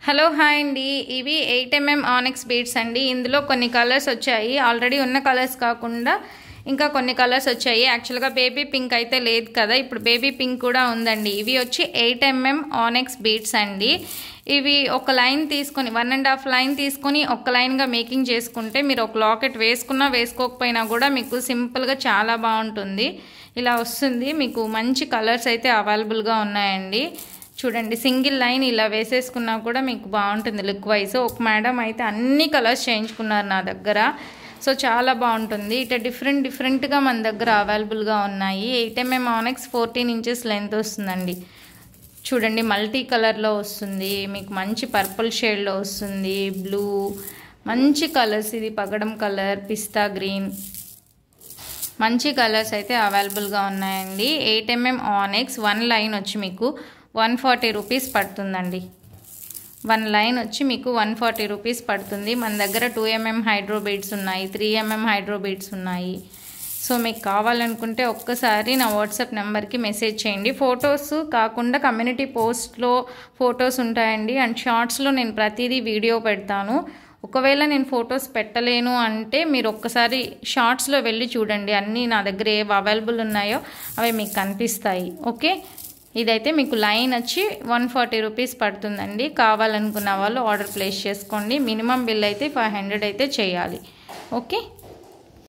Hello hi అండి, ఇవి 8mm ఆనెక్స్ beads అండి. ఇందులో కొన్ని కలర్స్ వచ్చాయి. ఆల్రెడీ ఉన్న కలర్స్ కాకుండా ఇంకా కొన్ని కలర్స్ వచ్చాయి. యాక్చువల్గా బేబీ పింక్ అయితే లేదు కదా, ఇప్పుడు బేబీ పింక్ కూడా ఉందండి. ఇవి వచ్చి 8mm ఆనెక్స్ బీడ్స్ అండి. ఇవి ఒక లైన్ తీసుకొని 1.5 లైన్ తీసుకొని ఒక లైన్గా మేకింగ్ చేసుకుంటే మీరు ఒక లాకెట్ వేసుకున్నా వేసుకోకపోయినా కూడా మీకు సింపుల్గా చాలా బాగుంటుంది. ఇలా వస్తుంది. మీకు మంచి కలర్స్ అయితే అవైలబుల్గా ఉన్నాయండి. చూడండి, సింగిల్ లైన్ ఇలా వేసేసుకున్నా కూడా మీకు బాగుంటుంది లుక్ వైజ్. ఒక మేడం అయితే అన్ని కలర్స్ చేయించుకున్నారు నా దగ్గర. సో చాలా బాగుంటుంది. ఇట్లా డిఫరెంట్గా మన దగ్గర అవైలబుల్గా ఉన్నాయి. 8mm ఆనెక్స్ 14 ఇంచెస్ లెంత్ వస్తుందండి. చూడండి, మల్టీ కలర్లో వస్తుంది, మీకు మంచి పర్పుల్ షేడ్లో వస్తుంది, బ్లూ, మంచి కలర్స్. ఇది పగడం కలర్, పిస్తా గ్రీన్, మంచి కలర్స్ అయితే అవైలబుల్గా ఉన్నాయండి. 8mm ఆనెక్స్ 1 లైన్ వచ్చి మీకు 140 రూపీస్ పడుతుందండి. 1 లైన్ వచ్చి మీకు 140 రూపీస్ పడుతుంది. మన దగ్గర 2mm హైడ్రో బీడ్స్ ఉన్నాయి, 3mm హైడ్రో బీడ్స్ ఉన్నాయి. సో మీకు కావాలనుకుంటే ఒక్కసారి నా వాట్సాప్ నెంబర్కి మెసేజ్ చేయండి. ఫొటోస్ కాకుండా కమ్యూనిటీ పోస్ట్లో ఫొటోస్ ఉంటాయండి, అండ్ షార్ట్స్లో నేను ప్రతిదీ వీడియో పెడతాను. ఒకవేళ నేను ఫొటోస్ పెట్టలేను అంటే మీరు ఒక్కసారి షార్ట్స్లో వెళ్ళి చూడండి. అన్నీ నా దగ్గర ఏవి అవైలబుల్ ఉన్నాయో అవి మీకు కనిపిస్తాయి. ఓకే, ఇదైతే మీకు లైన్ వచ్చి 140 రూపీస్ పడుతుందండి. కావాలనుకున్న వాళ్ళు ఆర్డర్ ప్లేస్ చేసుకోండి. మినిమం బిల్ అయితే 500 అయితే చేయాలి. ఓకే.